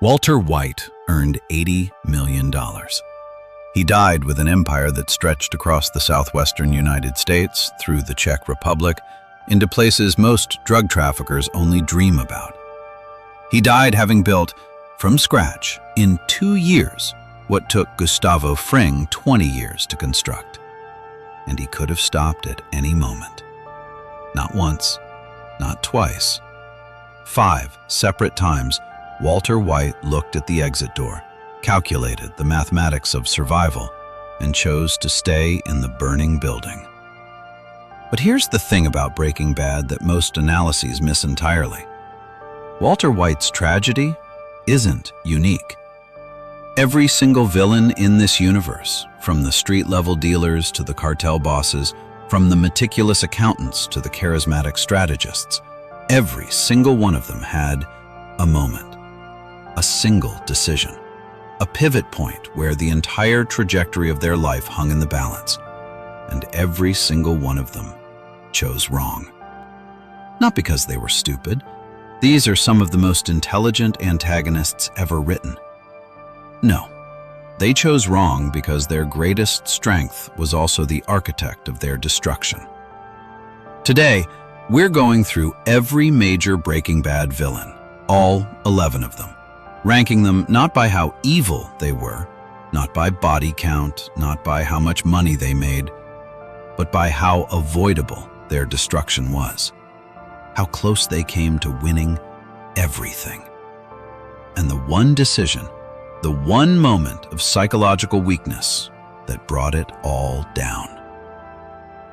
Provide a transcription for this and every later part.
Walter White earned $80 million. He died with an empire that stretched across the southwestern United States, through the Czech Republic, into places most drug traffickers only dream about. He died having built, from scratch, in 2 years, what took Gustavo Fring 20 years to construct. And he could have stopped at any moment. Not once, not twice. 5 separate times, Walter White looked at the exit door, calculated the mathematics of survival, and chose to stay in the burning building. But here's the thing about Breaking Bad that most analyses miss entirely. Walter White's tragedy isn't unique. Every single villain in this universe, from the street-level dealers to the cartel bosses, from the meticulous accountants to the charismatic strategists, every single one of them had a moment, a single decision, a pivot point where the entire trajectory of their life hung in the balance, and every single one of them chose wrong. Not because they were stupid. These are some of the most intelligent antagonists ever written. No, they chose wrong because their greatest strength was also the architect of their destruction. Today, we're going through every major Breaking Bad villain, all 11 of them, ranking them not by how evil they were, not by body count, not by how much money they made, but by how avoidable their destruction was, how close they came to winning everything. And the one decision, the one moment of psychological weakness that brought it all down.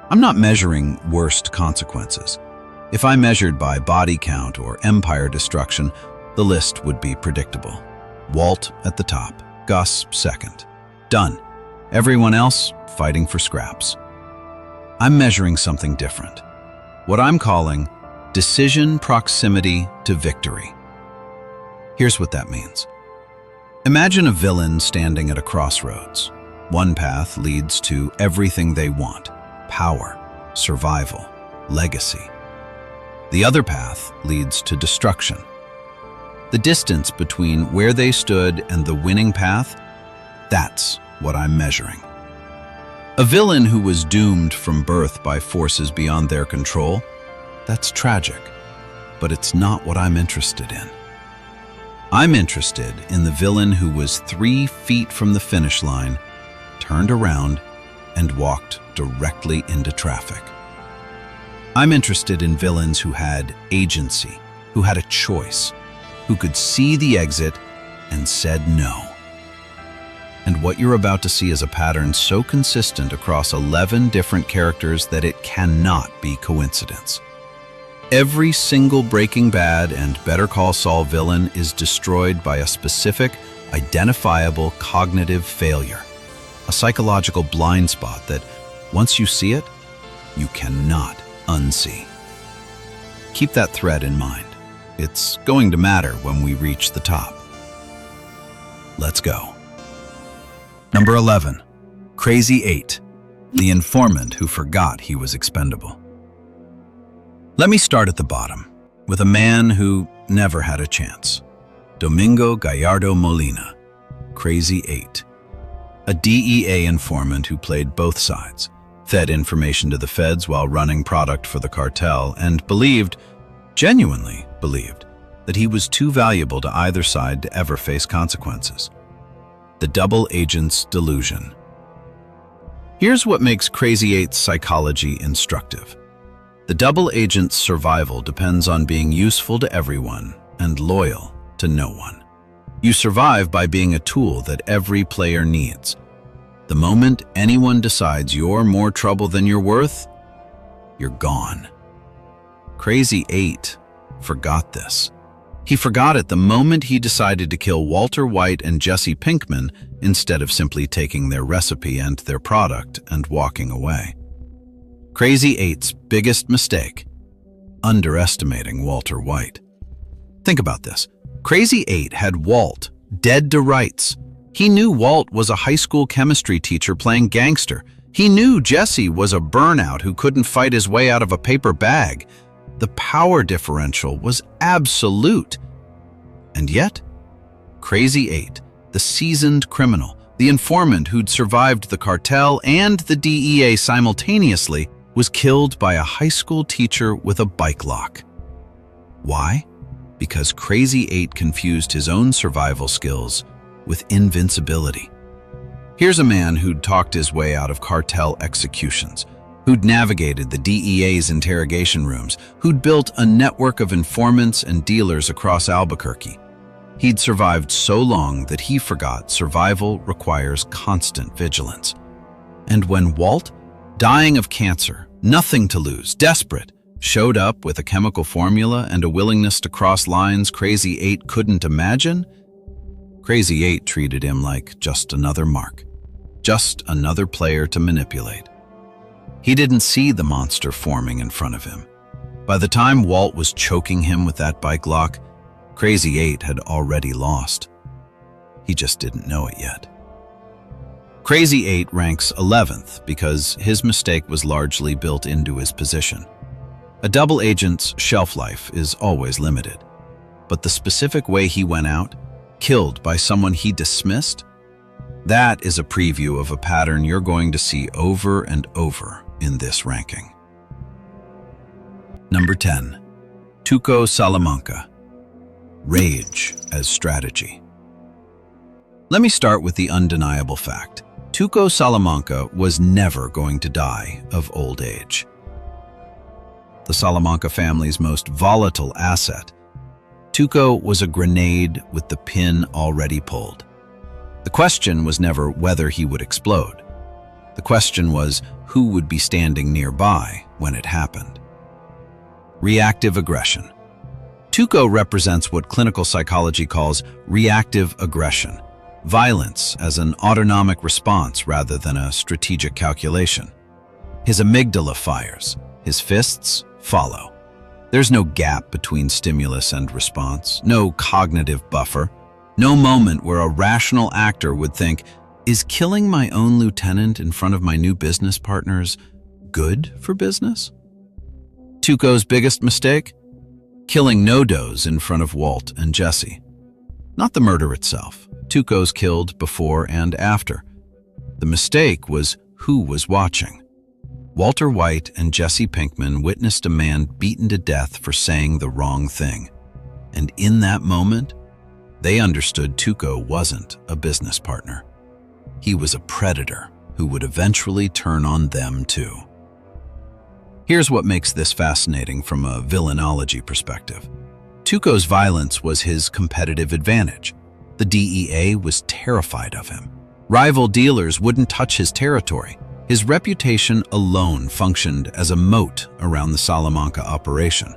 I'm not measuring worst consequences. If I measured by body count or empire destruction, the list would be predictable. Walt at the top, Gus second. Done. Everyone else fighting for scraps. I'm measuring something different. What I'm calling decision proximity to victory. Here's what that means. Imagine a villain standing at a crossroads. One path leads to everything they want: power, survival, legacy. The other path leads to destruction. The distance between where they stood and the winning path, that's what I'm measuring. A villain who was doomed from birth by forces beyond their control, that's tragic, but it's not what I'm interested in. I'm interested in the villain who was 3 feet from the finish line, turned around, and walked directly into traffic. I'm interested in villains who had agency, who had a choice, who could see the exit and said no. And what you're about to see is a pattern so consistent across 11 different characters that it cannot be coincidence. Every single Breaking Bad and Better Call Saul villain is destroyed by a specific, identifiable cognitive failure, a psychological blind spot that, once you see it, you cannot unsee. Keep that thread in mind. It's going to matter when we reach the top. Let's go. Number 11, Krazy 8, the informant who forgot he was expendable. Let me start at the bottom, with a man who never had a chance. Domingo Gallardo Molina, Krazy 8. A DEA informant who played both sides, fed information to the feds while running product for the cartel, and genuinely believed, that he was too valuable to either side to ever face consequences. The double agent's delusion. Here's what makes Krazy 8's psychology instructive. The double agent's survival depends on being useful to everyone and loyal to no one. You survive by being a tool that every player needs. The moment anyone decides you're more trouble than you're worth, you're gone. Krazy 8 forgot this. He forgot it the moment he decided to kill Walter White and Jesse Pinkman instead of simply taking their recipe and their product and walking away. Krazy 8's biggest mistake: underestimating Walter White. Think about this. Krazy 8 had Walt dead to rights. He knew Walt was a high school chemistry teacher playing gangster. He knew Jesse was a burnout who couldn't fight his way out of a paper bag. The power differential was absolute. And yet, Krazy 8, the seasoned criminal, the informant who'd survived the cartel and the DEA simultaneously, was killed by a high school teacher with a bike lock. Why? Because Krazy 8 confused his own survival skills with invincibility. Here's a man who'd talked his way out of cartel executions, who'd navigated the DEA's interrogation rooms, who'd built a network of informants and dealers across Albuquerque. He'd survived so long that he forgot survival requires constant vigilance. And when Walt, dying of cancer, nothing to lose, desperate, showed up with a chemical formula and a willingness to cross lines Krazy 8 couldn't imagine, Krazy 8 treated him like just another mark, just another player to manipulate. He didn't see the monster forming in front of him. By the time Walt was choking him with that bike lock, Krazy 8 had already lost. He just didn't know it yet. Krazy 8 ranks 11th because his mistake was largely built into his position. A double agent's shelf life is always limited, but the specific way he went out, killed by someone he dismissed, that is a preview of a pattern you're going to see over and over in this ranking. Number 10. Tuco Salamanca. Rage as strategy. Let me start with the undeniable fact. Tuco Salamanca was never going to die of old age. The Salamanca family's most volatile asset, Tuco was a grenade with the pin already pulled. The question was never whether he would explode. The question was who would be standing nearby when it happened. Reactive aggression. Tuco represents what clinical psychology calls reactive aggression, violence as an autonomic response rather than a strategic calculation. His amygdala fires, his fists follow. There's no gap between stimulus and response, no cognitive buffer, no moment where a rational actor would think, is killing my own lieutenant in front of my new business partners good for business? Tuco's biggest mistake? Killing no-dos in front of Walt and Jesse. Not the murder itself. Tuco's killed before and after. The mistake was who was watching. Walter White and Jesse Pinkman witnessed a man beaten to death for saying the wrong thing. And in that moment, they understood Tuco wasn't a business partner. He was a predator who would eventually turn on them too. Here's what makes this fascinating from a villainology perspective. Tuco's violence was his competitive advantage. The DEA was terrified of him. Rival dealers wouldn't touch his territory. His reputation alone functioned as a moat around the Salamanca operation.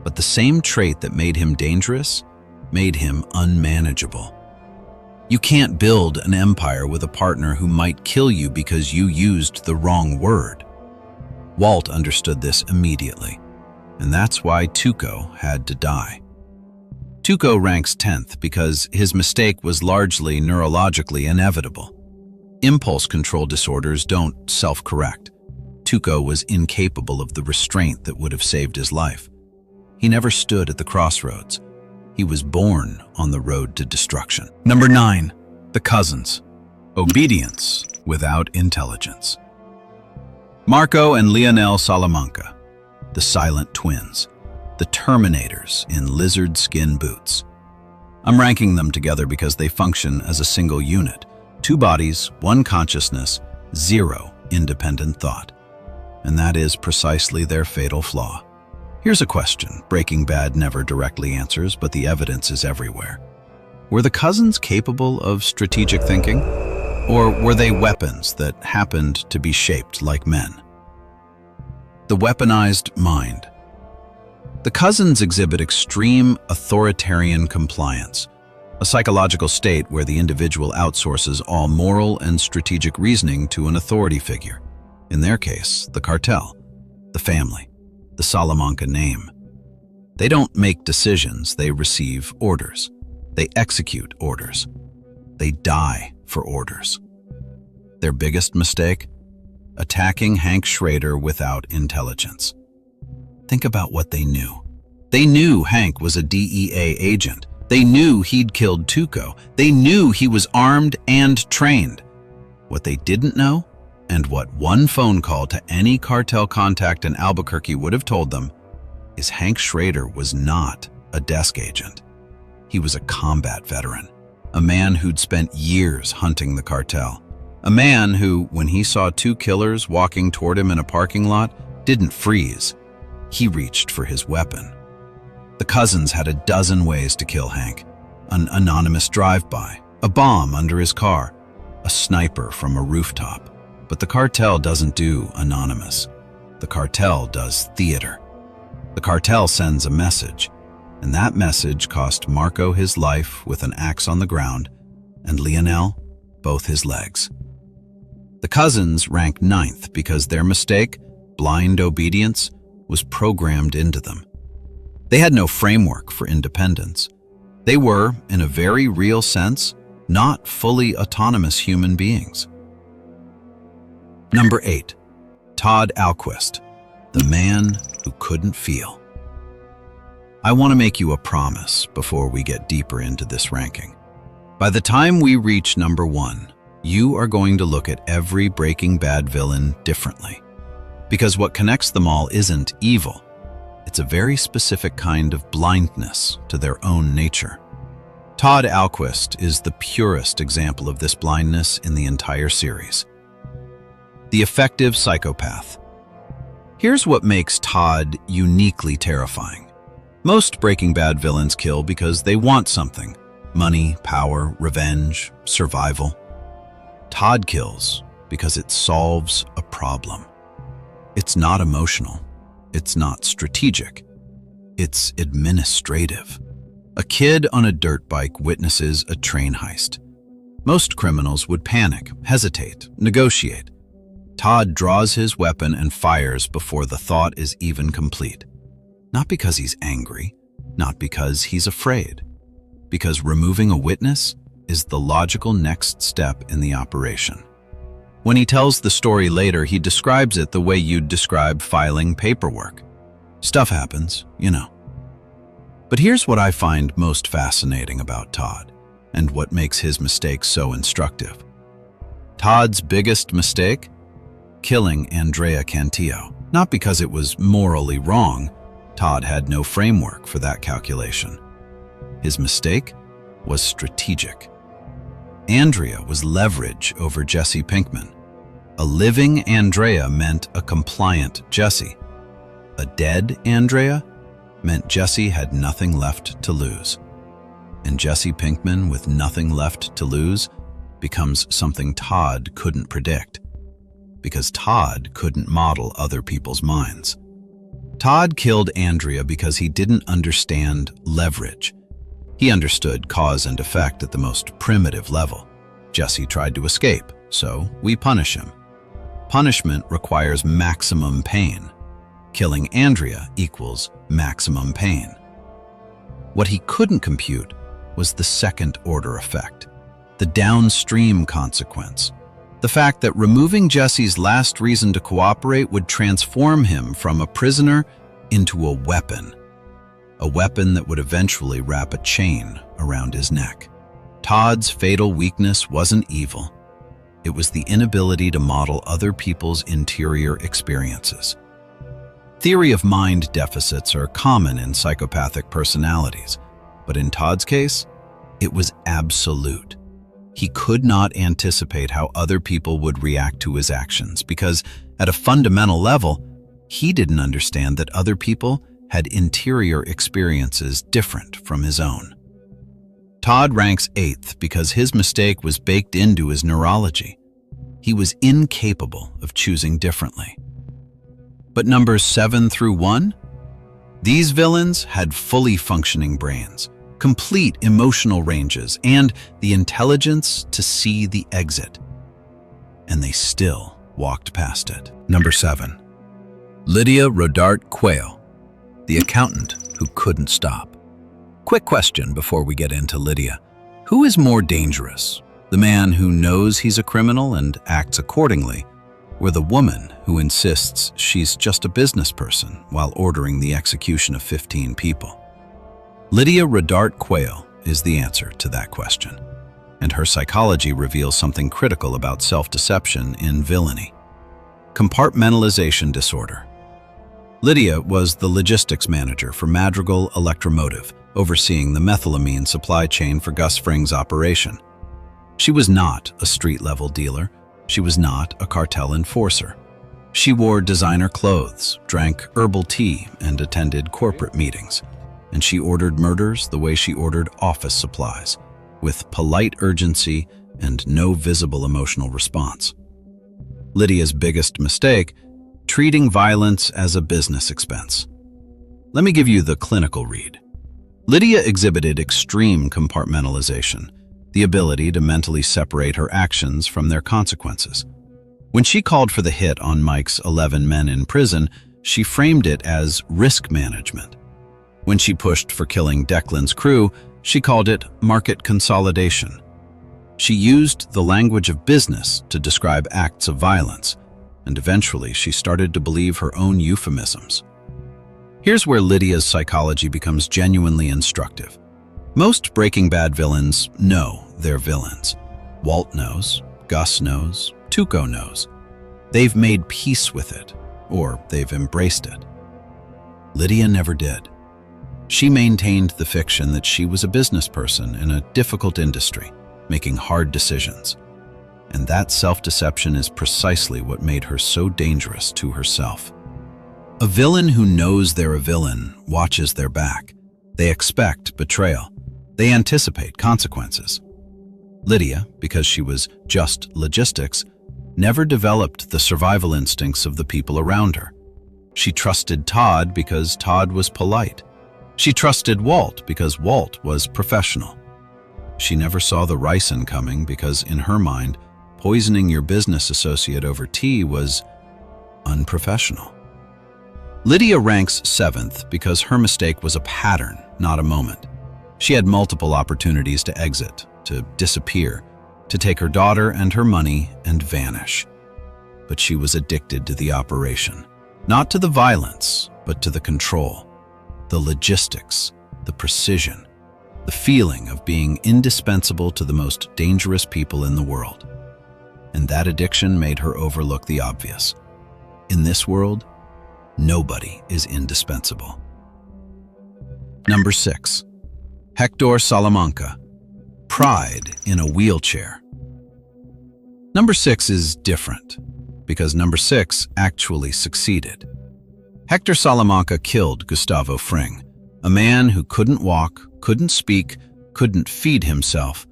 But the same trait that made him dangerous made him unmanageable. You can't build an empire with a partner who might kill you because you used the wrong word. Walt understood this immediately, and that's why Tuco had to die. Tuco ranks 10th because his mistake was largely neurologically inevitable. Impulse control disorders don't self-correct. Tuco was incapable of the restraint that would have saved his life. He never stood at the crossroads. He was born on the road to destruction. Number 9. The cousins. Obedience without intelligence. Marco and Lionel Salamanca, the silent twins, the Terminators in lizard skin boots. I'm ranking them together because they function as a single unit. 2 bodies, 1 consciousness, 0 independent thought. And that is precisely their fatal flaw. Here's a question Breaking Bad never directly answers, but the evidence is everywhere. Were the cousins capable of strategic thinking? Or were they weapons that happened to be shaped like men? The weaponized mind. The cousins exhibit extreme authoritarian compliance, a psychological state where the individual outsources all moral and strategic reasoning to an authority figure. In their case, the cartel, the family, the Salamanca name. They don't make decisions, they receive orders. They execute orders. They die for orders. Their biggest mistake? Attacking Hank Schrader without intelligence. Think about what they knew. They knew Hank was a DEA agent. They knew he'd killed Tuco. They knew he was armed and trained. What they didn't know, and what one phone call to any cartel contact in Albuquerque would have told them, is Hank Schrader was not a desk agent. He was a combat veteran, a man who'd spent years hunting the cartel, a man who, when he saw two killers walking toward him in a parking lot, didn't freeze. He reached for his weapon. The cousins had a dozen ways to kill Hank: an anonymous drive-by, a bomb under his car, a sniper from a rooftop. But the cartel doesn't do anonymous. The cartel does theater. The cartel sends a message, and that message cost Marco his life with an axe on the ground, and Lionel both his legs. The cousins ranked 9th because their mistake, blind obedience, was programmed into them. They had no framework for independence. They were, in a very real sense, not fully autonomous human beings. Number 8. Todd Alquist, the man who couldn't feel. I want to make you a promise before we get deeper into this ranking. By the time we reach number 1, you are going to look at every Breaking Bad villain differently. Because what connects them all isn't evil. It's a very specific kind of blindness to their own nature. Todd Alquist is the purest example of this blindness in the entire series. The effective psychopath. Here's what makes Todd uniquely terrifying. Most Breaking Bad villains kill because they want something: money, power, revenge, survival. Todd kills because it solves a problem. It's not emotional. It's not strategic. It's administrative. A kid on a dirt bike witnesses a train heist. Most criminals would panic, hesitate, negotiate. Todd draws his weapon and fires before the thought is even complete. Not because he's angry, not because he's afraid, because removing a witness is the logical next step in the operation. When he tells the story later, he describes it the way you'd describe filing paperwork. Stuff happens, you know. But here's what I find most fascinating about Todd, and what makes his mistakes so instructive. Todd's biggest mistake? Killing Andrea Cantillo. Not because it was morally wrong. Todd had no framework for that calculation. His mistake was strategic. Andrea was leverage over Jesse Pinkman. A living Andrea meant a compliant Jesse. A dead Andrea meant Jesse had nothing left to lose. And Jesse Pinkman, with nothing left to lose, becomes something Todd couldn't predict. Because Todd couldn't model other people's minds. Todd killed Andrea because he didn't understand leverage. He understood cause and effect at the most primitive level. Jesse tried to escape, so we punish him. Punishment requires maximum pain. Killing Andrea equals maximum pain. What he couldn't compute was the second-order effect, the downstream consequence. The fact that removing Jesse's last reason to cooperate would transform him from a prisoner into a weapon that would eventually wrap a chain around his neck. Todd's fatal weakness wasn't evil. It was the inability to model other people's interior experiences. Theory of mind deficits are common in psychopathic personalities, but in Todd's case, it was absolute. He could not anticipate how other people would react to his actions because, at a fundamental level, he didn't understand that other people had interior experiences different from his own. Todd ranks 8th because his mistake was baked into his neurology. He was incapable of choosing differently. But numbers 7 through 1? These villains had fully functioning brains, complete emotional ranges, and the intelligence to see the exit. And they still walked past it. Number 7. Lydia Rodarte-Quayle, the accountant who couldn't stop. Quick question before we get into Lydia. Who is more dangerous? The man who knows he's a criminal and acts accordingly, or the woman who insists she's just a business person while ordering the execution of 15 people? Lydia Rodarte-Quayle is the answer to that question, and her psychology reveals something critical about self-deception in villainy. Compartmentalization disorder. Lydia was the logistics manager for Madrigal Electromotive, overseeing the methylamine supply chain for Gus Fring's operation. She was not a street-level dealer. She was not a cartel enforcer. She wore designer clothes, drank herbal tea, and attended corporate meetings. And she ordered murders the way she ordered office supplies, with polite urgency and no visible emotional response. Lydia's biggest mistake: treating violence as a business expense. Let me give you the clinical read. Lydia exhibited extreme compartmentalization, the ability to mentally separate her actions from their consequences. When she called for the hit on Mike's 11 men in prison, she framed it as risk management. When she pushed for killing Declan's crew, she called it market consolidation. She used the language of business to describe acts of violence, and eventually she started to believe her own euphemisms. Here's where Lydia's psychology becomes genuinely instructive. Most Breaking Bad villains know they're villains. Walt knows, Gus knows, Tuco knows. They've made peace with it, or they've embraced it. Lydia never did. She maintained the fiction that she was a business person in a difficult industry, making hard decisions. And that self-deception is precisely what made her so dangerous to herself. A villain who knows they're a villain watches their back. They expect betrayal. They anticipate consequences. Lydia, because she was just logistics, never developed the survival instincts of the people around her. She trusted Todd because Todd was polite. She trusted Walt because Walt was professional. She never saw the ricin coming because, in her mind, poisoning your business associate over tea was unprofessional. Lydia ranks 7th because her mistake was a pattern, not a moment. She had multiple opportunities to exit, to disappear, to take her daughter and her money and vanish. But she was addicted to the operation, not to the violence, but to the control, the logistics, the precision, the feeling of being indispensable to the most dangerous people in the world. And that addiction made her overlook the obvious. In this world, nobody is indispensable. Number 6. Hector Salamanca. Pride in a wheelchair. Number 6 is different, because number 6 actually succeeded. Hector Salamanca killed Gustavo Fring, a man who couldn't walk, couldn't speak, couldn't feed himself,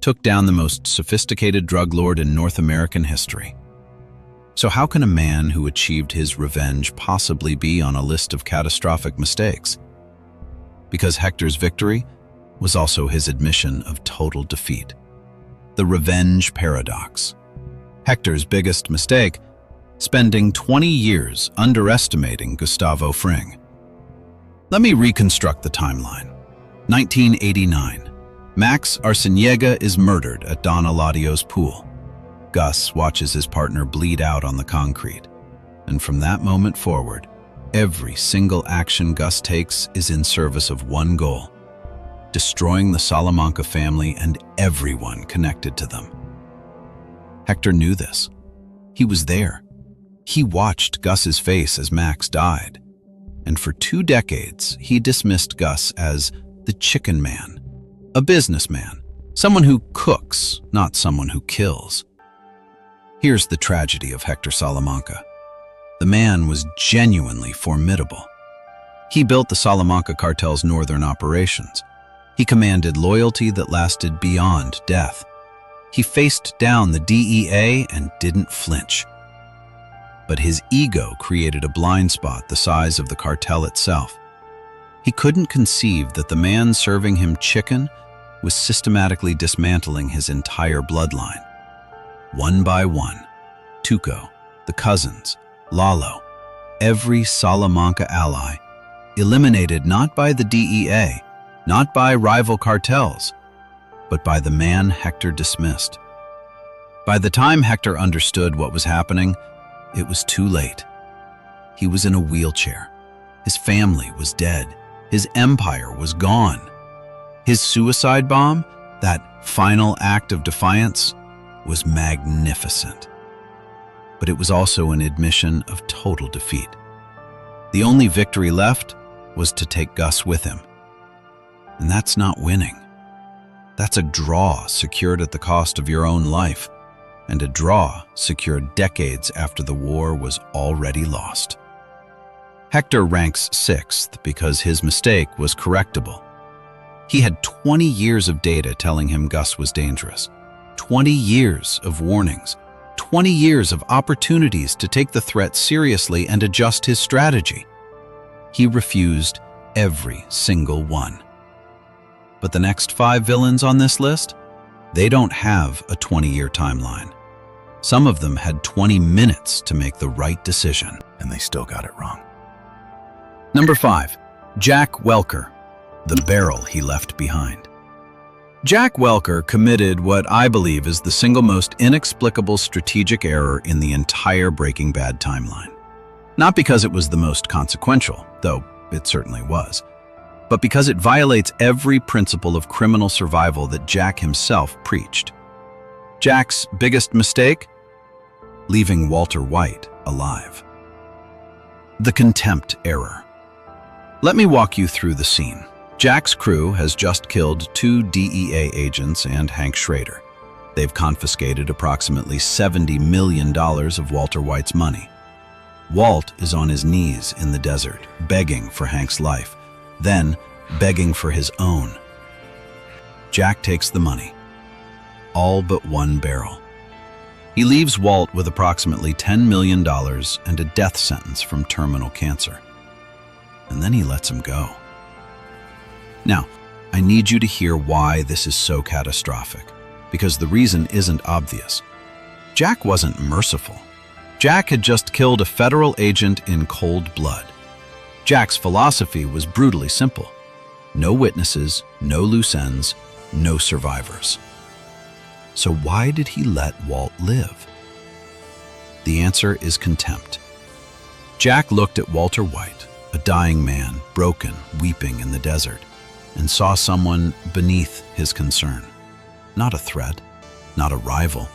took down the most sophisticated drug lord in North American history. So how can a man who achieved his revenge possibly be on a list of catastrophic mistakes? Because Hector's victory was also his admission of total defeat. The revenge paradox. Hector's biggest mistake: spending 20 years underestimating Gustavo Fring. Let me reconstruct the timeline. 1989. Max Arciniega is murdered at Don Eladio's pool. Gus watches his partner bleed out on the concrete. And from that moment forward, every single action Gus takes is in service of one goal: destroying the Salamanca family and everyone connected to them. Hector knew this. He was there. He watched Gus's face as Max died. And for 2 decades, he dismissed Gus as the chicken man, a businessman, someone who cooks, not someone who kills. Here's the tragedy of Hector Salamanca. The man was genuinely formidable. He built the Salamanca cartel's northern operations. He commanded loyalty that lasted beyond death. He faced down the DEA and didn't flinch. But his ego created a blind spot the size of the cartel itself. He couldn't conceive that the man serving him chicken was systematically dismantling his entire bloodline. One by one, Tuco, the cousins, Lalo, every Salamanca ally, eliminated not by the DEA, not by rival cartels, but by the man Hector dismissed. By the time Hector understood what was happening, it was too late. He was in a wheelchair. His family was dead. His empire was gone. His suicide bomb, that final act of defiance, was magnificent. But it was also an admission of total defeat. The only victory left was to take Gus with him. And that's not winning. That's a draw secured at the cost of your own life, and a draw secured decades after the war was already lost. Hector ranks 6th because his mistake was correctable. He had 20 years of data telling him Gus was dangerous, 20 years of warnings, 20 years of opportunities to take the threat seriously and adjust his strategy. He refused every single one. But the next 5 villains on this list, they don't have a 20-year timeline. Some of them had 20 minutes to make the right decision, and they still got it wrong. Number 5, Jack Welker, the barrel he left behind. Jack Welker committed what I believe is the single most inexplicable strategic error in the entire Breaking Bad timeline. Not because it was the most consequential, though it certainly was, but because it violates every principle of criminal survival that Jack himself preached. Jack's biggest mistake? Leaving Walter White alive. The contempt error. Let me walk you through the scene. Jack's crew has just killed 2 DEA agents and Hank Schrader. They've confiscated approximately $70 million of Walter White's money. Walt is on his knees in the desert, begging for Hank's life, then begging for his own. Jack takes the money, all but 1 barrel. He leaves Walt with approximately $10 million and a death sentence from terminal cancer. And then he lets him go. Now, I need you to hear why this is so catastrophic, because the reason isn't obvious. Jack wasn't merciful. Jack had just killed a federal agent in cold blood. Jack's philosophy was brutally simple. No witnesses, no loose ends, no survivors. So why did he let Walt live? The answer is contempt. Jack looked at Walter White, a dying man, broken, weeping in the desert, and saw someone beneath his concern. Not a threat, not a rival,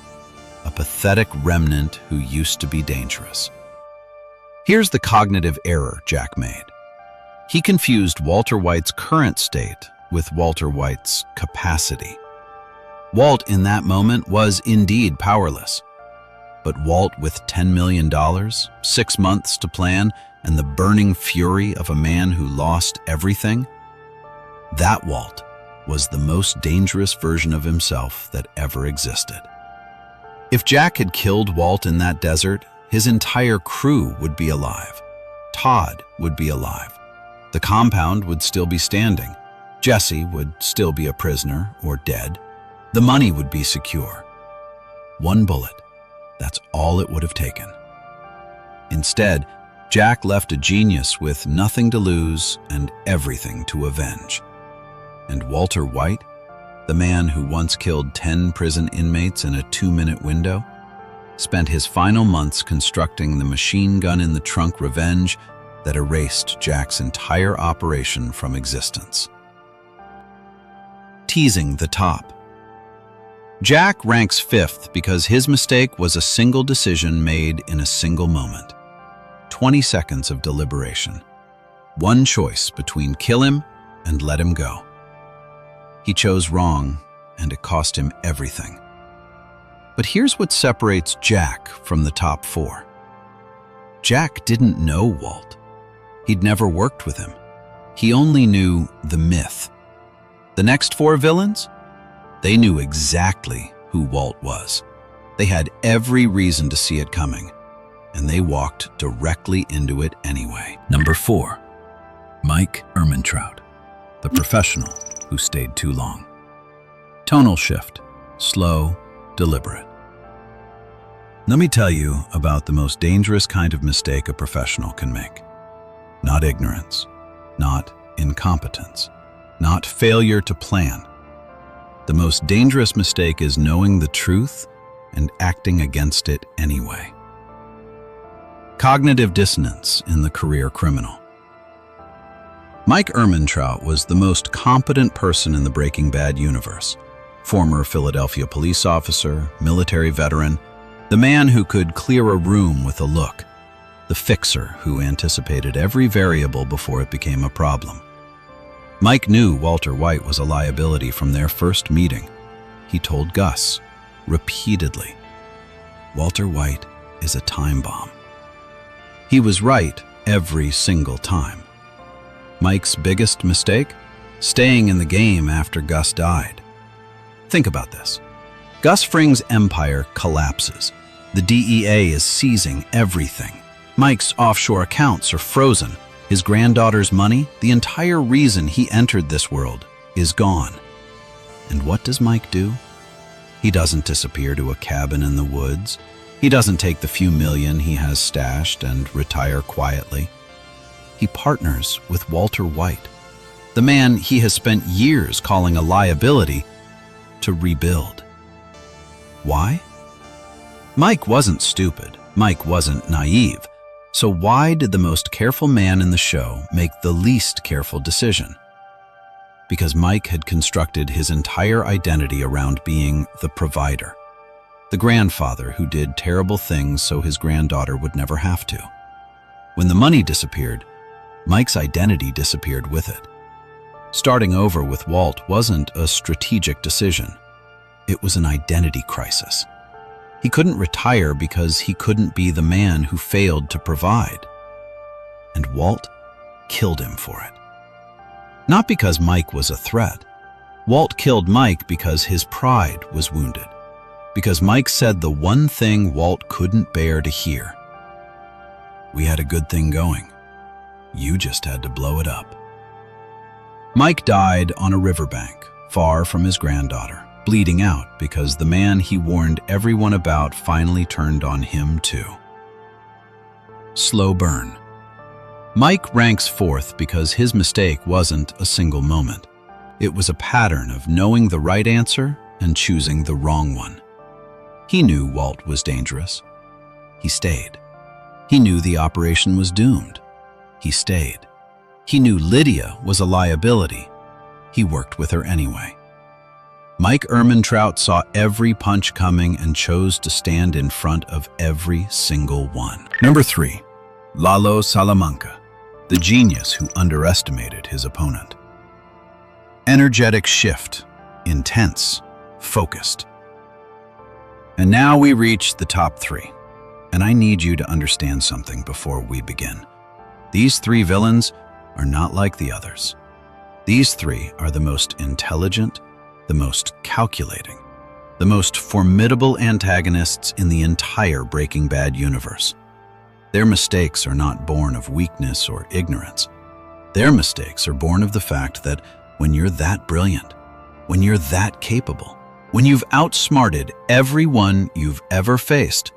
a pathetic remnant who used to be dangerous. Here's the cognitive error Jack made. He confused Walter White's current state with Walter White's capacity. Walt in that moment was indeed powerless. But Walt with $10 million, 6 months to plan, and the burning fury of a man who lost everything? That Walt was the most dangerous version of himself that ever existed. If Jack had killed Walt in that desert, his entire crew would be alive. Todd would be alive. The compound would still be standing. Jesse would still be a prisoner or dead. The money would be secure. 1 bullet, that's all it would have taken. Instead, Jack left a genius with nothing to lose and everything to avenge. And Walter White, the man who once killed 10 prison inmates in a 2-minute window, spent his final months constructing the machine gun in the trunk revenge that erased Jack's entire operation from existence. Teasing the top. Jack ranks 5th because his mistake was a single decision made in a single moment. 20 seconds of deliberation. One choice between kill him and let him go. He chose wrong, and it cost him everything. But here's what separates Jack from the top 4. Jack didn't know Walt. He'd never worked with him. He only knew the myth. The next 4 villains? They knew exactly who Walt was. They had every reason to see it coming, and they walked directly into it anyway. Number 4, Mike Ehrmantraut, the professional who stayed too long. Tonal shift, slow, deliberate. Let me tell you about the most dangerous kind of mistake a professional can make. Not ignorance, not incompetence, not failure to plan. The most dangerous mistake is knowing the truth and acting against it anyway. Cognitive dissonance in the career criminal. Mike Ehrmantraut was the most competent person in the Breaking Bad universe. Former Philadelphia police officer, military veteran, the man who could clear a room with a look, the fixer who anticipated every variable before it became a problem. Mike knew Walter White was a liability from their first meeting. He told Gus, repeatedly, "Walter White is a time bomb." He was right every single time. Mike's biggest mistake? Staying in the game after Gus died. Think about this. Gus Fring's empire collapses. The DEA is seizing everything. Mike's offshore accounts are frozen. His granddaughter's money, the entire reason he entered this world, is gone. And what does Mike do? He doesn't disappear to a cabin in the woods. He doesn't take the few million he has stashed and retire quietly. He partners with Walter White, the man he has spent years calling a liability, to rebuild. Why? Mike wasn't stupid. Mike wasn't naive. So why did the most careful man in the show make the least careful decision? Because Mike had constructed his entire identity around being the provider, the grandfather who did terrible things so his granddaughter would never have to. When the money disappeared, Mike's identity disappeared with it. Starting over with Walt wasn't a strategic decision. It was an identity crisis. He couldn't retire because he couldn't be the man who failed to provide. And Walt killed him for it. Not because Mike was a threat. Walt killed Mike because his pride was wounded. Because Mike said the one thing Walt couldn't bear to hear. "We had a good thing going. You just had to blow it up." Mike died on a riverbank, far from his granddaughter, bleeding out because the man he warned everyone about finally turned on him too. Slow burn. Mike ranks fourth because his mistake wasn't a single moment. It was a pattern of knowing the right answer and choosing the wrong one. He knew Walt was dangerous. He stayed. He knew the operation was doomed. He stayed. He knew Lydia was a liability. He worked with her anyway. Mike Ehrmantraut saw every punch coming and chose to stand in front of every single one. Number 3, Lalo Salamanca, the genius who underestimated his opponent. Energetic shift, intense, focused. And now we reach the top 3, and I need you to understand something before we begin. These 3 villains are not like the others. These 3 are the most intelligent, the most calculating, the most formidable antagonists in the entire Breaking Bad universe. Their mistakes are not born of weakness or ignorance. Their mistakes are born of the fact that when you're that brilliant, when you're that capable, when you've outsmarted everyone you've ever faced,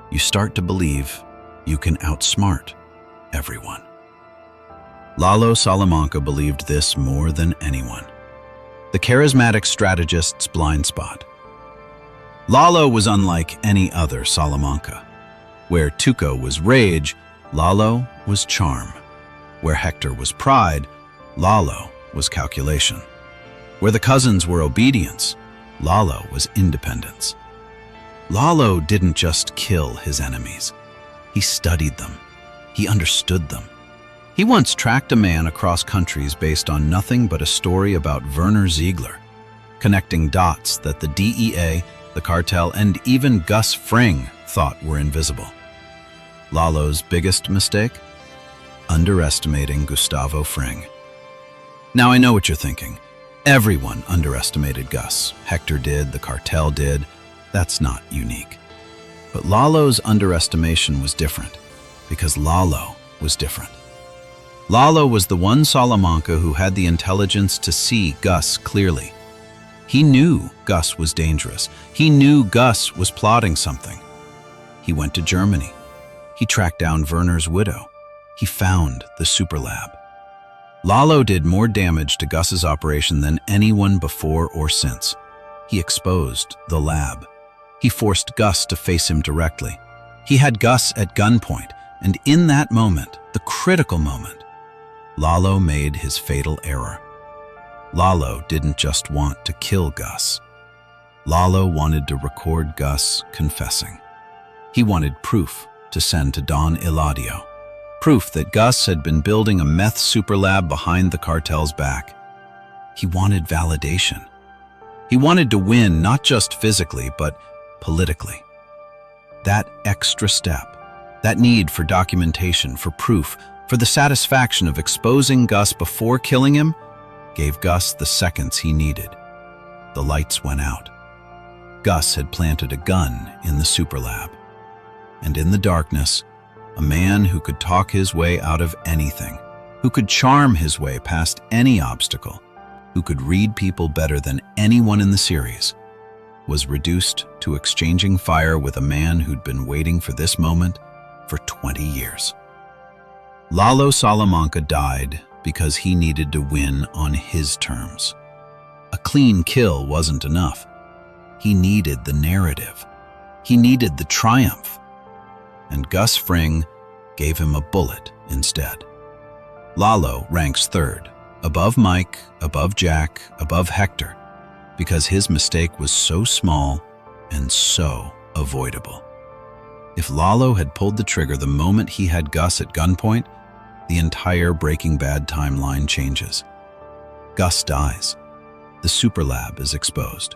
you start to believe you can outsmart everyone. Lalo Salamanca believed this more than anyone. The charismatic strategist's blind spot. Lalo was unlike any other Salamanca. Where Tuco was rage, Lalo was charm. Where Hector was pride, Lalo was calculation. Where the cousins were obedience, Lalo was independence. Lalo didn't just kill his enemies. He studied them. He understood them. He once tracked a man across countries based on nothing but a story about Werner Ziegler, connecting dots that the DEA, the cartel, and even Gus Fring thought were invisible. Lalo's biggest mistake? Underestimating Gustavo Fring. Now I know what you're thinking. Everyone underestimated Gus. Hector did, the cartel did. That's not unique. But Lalo's underestimation was different, because Lalo was different. Lalo was the one Salamanca who had the intelligence to see Gus clearly. He knew Gus was dangerous. He knew Gus was plotting something. He went to Germany. He tracked down Werner's widow. He found the super lab. Lalo did more damage to Gus's operation than anyone before or since. He exposed the lab. He forced Gus to face him directly. He had Gus at gunpoint, and in that moment, the critical moment, Lalo made his fatal error. Lalo didn't just want to kill Gus. Lalo wanted to record Gus confessing. He wanted proof to send to Don Eladio. Proof that Gus had been building a meth superlab behind the cartel's back. He wanted validation. He wanted to win not just physically, but politically. That extra step, that need for documentation, for proof, for the satisfaction of exposing Gus before killing him, gave Gus the seconds he needed. The lights went out. Gus had planted a gun in the superlab. And in the darkness, a man who could talk his way out of anything, who could charm his way past any obstacle, who could read people better than anyone in the series, was reduced to exchanging fire with a man who'd been waiting for this moment for 20 years. Lalo Salamanca died because he needed to win on his terms. A clean kill wasn't enough. He needed the narrative. He needed the triumph. And Gus Fring gave him a bullet instead. Lalo ranks third, above Mike, above Jack, above Hector, because his mistake was so small and so avoidable. If Lalo had pulled the trigger the moment he had Gus at gunpoint, the entire Breaking Bad timeline changes. Gus dies. The superlab is exposed.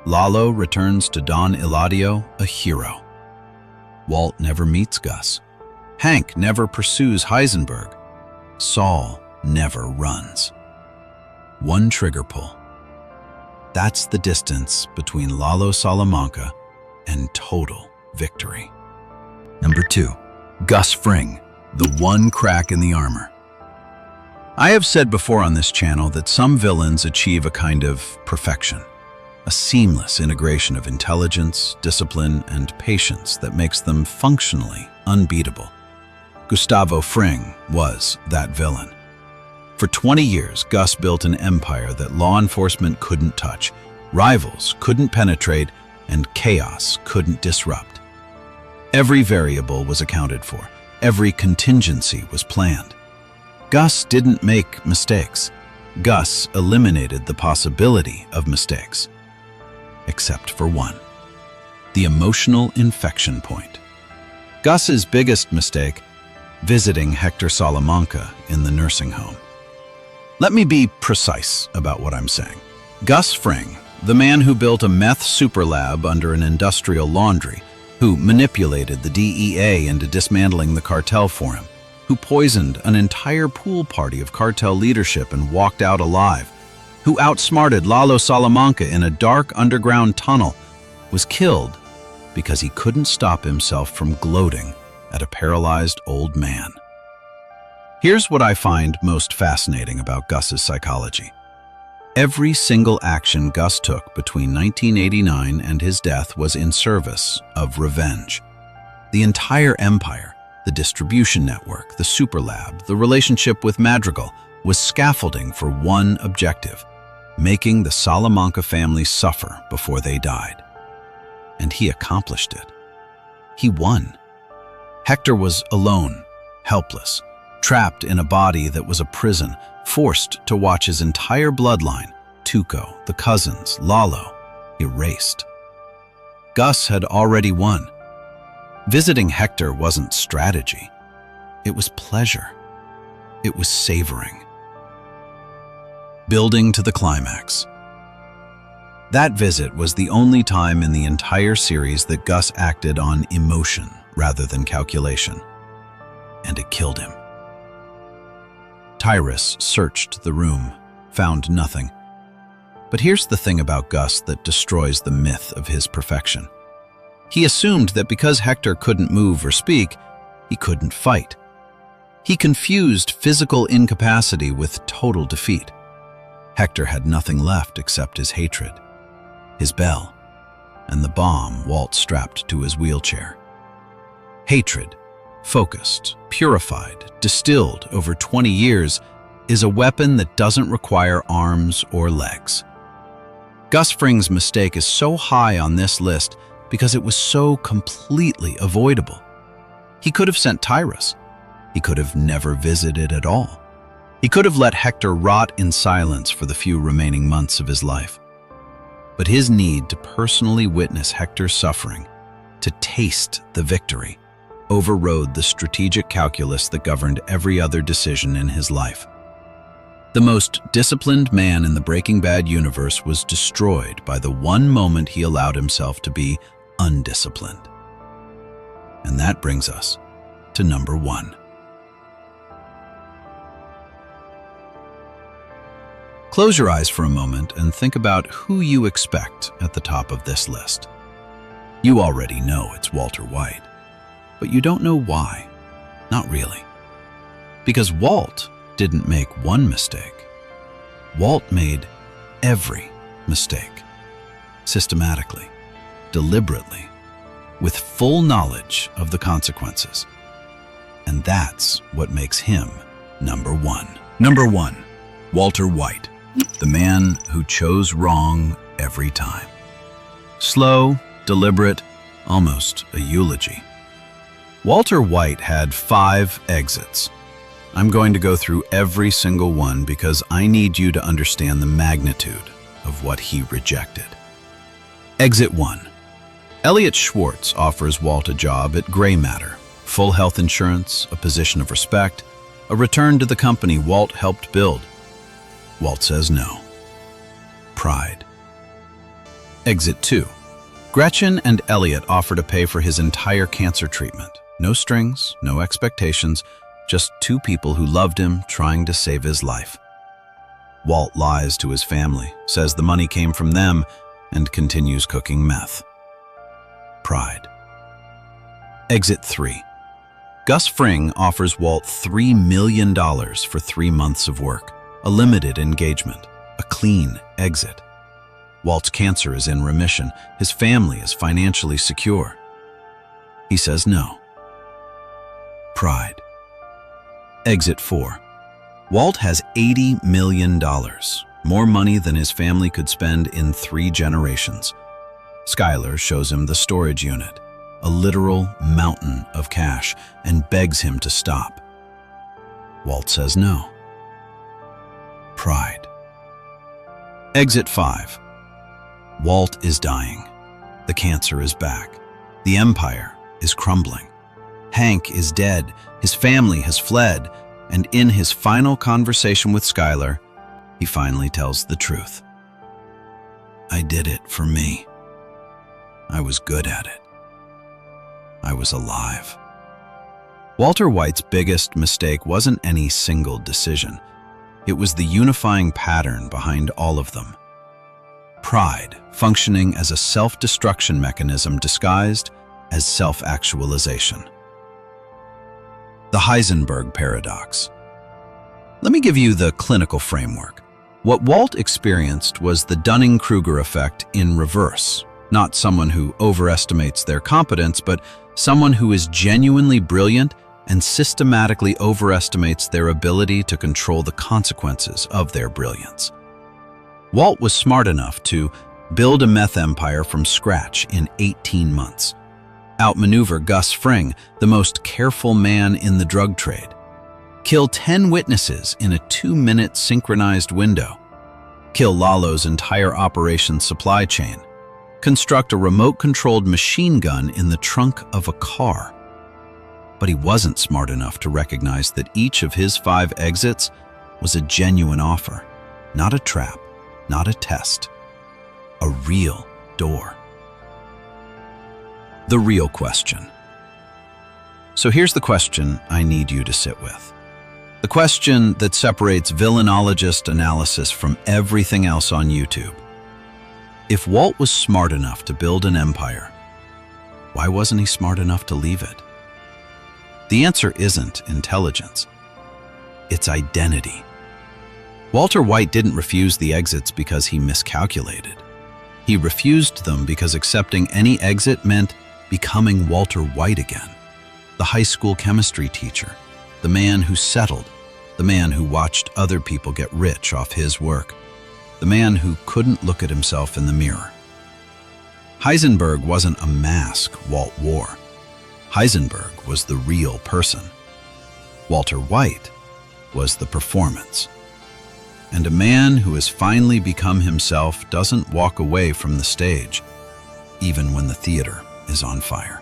Lalo returns to Don Eladio a hero. Walt never meets Gus. Hank never pursues Heisenberg. Saul never runs. One trigger pull. That's the distance between Lalo Salamanca and total victory. Number 2, Gus Fring, the one crack in the armor. I have said before on this channel that some villains achieve a kind of perfection, a seamless integration of intelligence, discipline, and patience that makes them functionally unbeatable. Gustavo Fring was that villain. For 20 years, Gus built an empire that law enforcement couldn't touch, rivals couldn't penetrate, and chaos couldn't disrupt. Every variable was accounted for. Every contingency was planned. Gus didn't make mistakes. Gus eliminated the possibility of mistakes. Except for one. The emotional infection point. Gus's biggest mistake, visiting Hector Salamanca in the nursing home. Let me be precise about what I'm saying. Gus Fring, the man who built a meth superlab under an industrial laundry, who manipulated the DEA into dismantling the cartel for him, who poisoned an entire pool party of cartel leadership and walked out alive, who outsmarted Lalo Salamanca in a dark underground tunnel, was killed because he couldn't stop himself from gloating at a paralyzed old man. Here's what I find most fascinating about Gus's psychology. Every single action Gus took between 1989 and his death was in service of revenge. The entire empire, the distribution network, the superlab, the relationship with Madrigal, was scaffolding for one objective: making the Salamanca family suffer before they died. And he accomplished it. He won. Hector was alone, helpless, trapped in a body that was a prison, forced to watch his entire bloodline, Tuco, the cousins, Lalo, erased. Gus had already won. Visiting Hector wasn't strategy. It was pleasure. It was savoring. Building to the climax. That visit was the only time in the entire series that Gus acted on emotion rather than calculation. And it killed him. Tyrus searched the room, found nothing. But here's the thing about Gus that destroys the myth of his perfection. He assumed that because Hector couldn't move or speak, he couldn't fight. He confused physical incapacity with total defeat. Hector had nothing left except his hatred, his bell, and the bomb Walt strapped to his wheelchair. Hatred, focused, purified, distilled over 20 years, is a weapon that doesn't require arms or legs. Gus Fring's mistake is so high on this list because it was so completely avoidable. He could have sent Tyrus. He could have never visited at all. He could have let Hector rot in silence for the few remaining months of his life. But his need to personally witness Hector's suffering, to taste the victory, overrode the strategic calculus that governed every other decision in his life. The most disciplined man in the Breaking Bad universe was destroyed by the one moment he allowed himself to be undisciplined. And that brings us to number 1. Close your eyes for a moment and think about who you expect at the top of this list. You already know it's Walter White, but you don't know why. Not really. Because Walt didn't make one mistake. Walt made every mistake. Systematically, deliberately, with full knowledge of the consequences. And that's what makes him number 1. Number 1, Walter White, the man who chose wrong every time. Slow, deliberate, almost a eulogy. Walter White had 5 exits. I'm going to go through every single one because I need you to understand the magnitude of what he rejected. Exit 1. Elliot Schwartz offers Walt a job at Gray Matter, full health insurance, a position of respect, a return to the company Walt helped build. Walt says no. Pride. Exit 2. Gretchen and Elliot offer to pay for his entire cancer treatment. No strings, no expectations, just 2 people who loved him trying to save his life. Walt lies to his family, says the money came from them, and continues cooking meth. Pride. Exit 3. Gus Fring offers Walt $3 million for 3 months of work, a limited engagement, a clean exit. Walt's cancer is in remission. His family is financially secure. He says no. Pride. Exit 4. Walt has $80 million, more money than his family could spend in 3 generations. Skylar shows him the storage unit, a literal mountain of cash, and begs him to stop. Walt says no. Pride. Exit 5. Walt is dying. The cancer is back. The empire is crumbling. Hank is dead. His family has fled. And in his final conversation with Skylar, he finally tells the truth. I did it for me. I was good at it. I was alive. Walter White's biggest mistake wasn't any single decision. It was the unifying pattern behind all of them. Pride, functioning as a self-destruction mechanism disguised as self-actualization. The Heisenberg paradox. Let me give you the clinical framework. What Walt experienced was the Dunning-Kruger effect in reverse. Not someone who overestimates their competence, but someone who is genuinely brilliant and systematically overestimates their ability to control the consequences of their brilliance. Walt was smart enough to build a meth empire from scratch in 18 months. Outmaneuver Gus Fring, the most careful man in the drug trade. Kill 10 witnesses in a 2-minute synchronized window. Kill Lalo's entire operation supply chain. Construct a remote-controlled machine gun in the trunk of a car. But he wasn't smart enough to recognize that each of his 5 exits was a genuine offer, not a trap, not a test, a real door. The real question. So here's the question I need you to sit with. The question that separates Villainologist analysis from everything else on YouTube. If Walt was smart enough to build an empire, why wasn't he smart enough to leave it? The answer isn't intelligence. It's identity. Walter White didn't refuse the exits because he miscalculated. He refused them because accepting any exit meant becoming Walter White again. The high school chemistry teacher, the man who settled, the man who watched other people get rich off his work, the man who couldn't look at himself in the mirror. Heisenberg wasn't a mask Walt wore. Heisenberg was the real person. Walter White was the performance. And a man who has finally become himself doesn't walk away from the stage, even when the theater is on fire.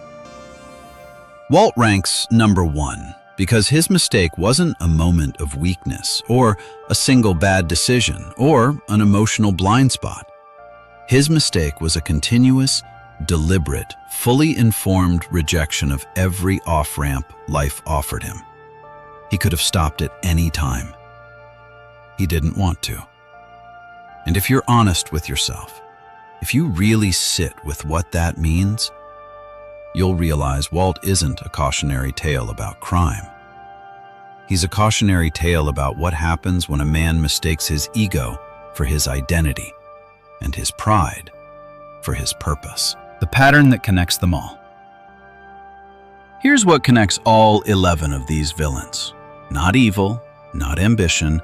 Walt ranks number 1 because his mistake wasn't a moment of weakness or a single bad decision or an emotional blind spot. His mistake was a continuous, deliberate, fully informed rejection of every off-ramp life offered him. He could have stopped at any time. He didn't want to. And if you're honest with yourself, if you really sit with what that means, you'll realize Walt isn't a cautionary tale about crime. He's a cautionary tale about what happens when a man mistakes his ego for his identity and his pride for his purpose. The pattern that connects them all. Here's what connects all 11 of these villains. Not evil, not ambition,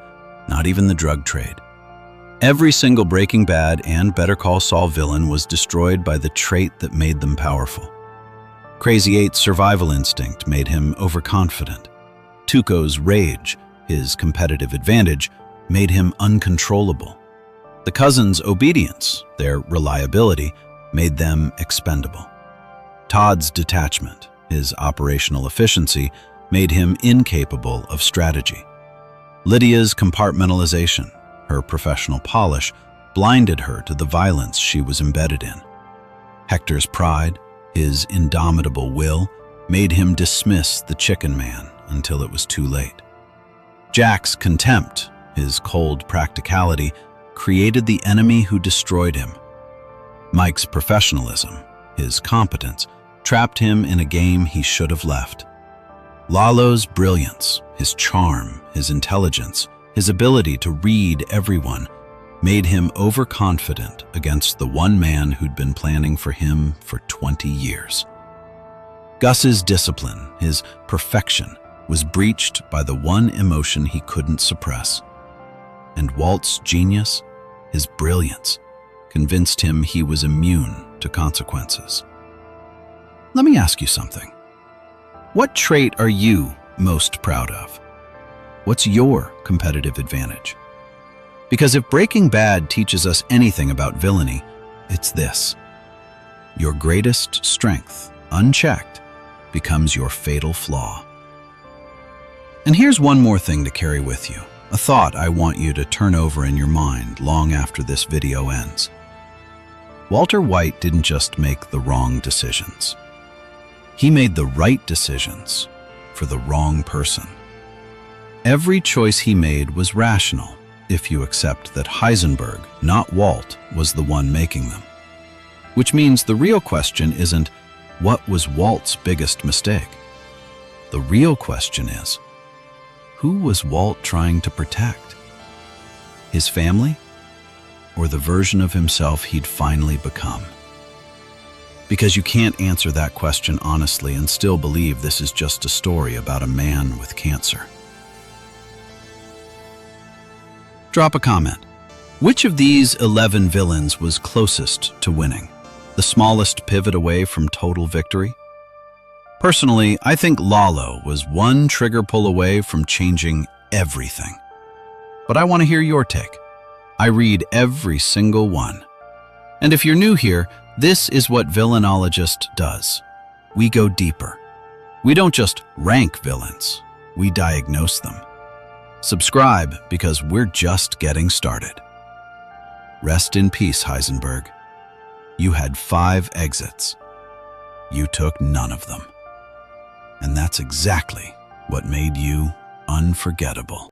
not even the drug trade. Every single Breaking Bad and Better Call Saul villain was destroyed by the trait that made them powerful. Crazy 8's survival instinct made him overconfident. Tuco's rage, his competitive advantage, made him uncontrollable. The cousins' obedience, their reliability, made them expendable. Todd's detachment, his operational efficiency, made him incapable of strategy. Lydia's compartmentalization, her professional polish, blinded her to the violence she was embedded in. Hector's pride, his indomitable will, made him dismiss the chicken man until it was too late. Jack's contempt, his cold practicality, created the enemy who destroyed him. Mike's professionalism, his competence, trapped him in a game he should have left. Lalo's brilliance, his charm, his intelligence, his ability to read everyone, made him overconfident against the one man who'd been planning for him for 20 years. Gus's discipline, his perfection, was breached by the one emotion he couldn't suppress. And Walt's genius, his brilliance, convinced him he was immune to consequences. Let me ask you something. What trait are you most proud of? What's your competitive advantage? Because if Breaking Bad teaches us anything about villainy, it's this. Your greatest strength, unchecked, becomes your fatal flaw. And here's one more thing to carry with you, a thought I want you to turn over in your mind long after this video ends. Walter White didn't just make the wrong decisions. He made the right decisions for the wrong person. Every choice he made was rational, if you accept that Heisenberg, not Walt, was the one making them. Which means the real question isn't, what was Walt's biggest mistake? The real question is, who was Walt trying to protect? His family? Or the version of himself he'd finally become? Because you can't answer that question honestly and still believe this is just a story about a man with cancer. Drop a comment. Which of these 11 villains was closest to winning? The smallest pivot away from total victory? Personally, I think Lalo was one trigger pull away from changing everything. But I want to hear your take. I read every single one. And if you're new here, this is what Villainologist does. We go deeper. We don't just rank villains, we diagnose them. Subscribe because we're just getting started. Rest in peace, Heisenberg. You had 5 exits. You took none of them. And that's exactly what made you unforgettable.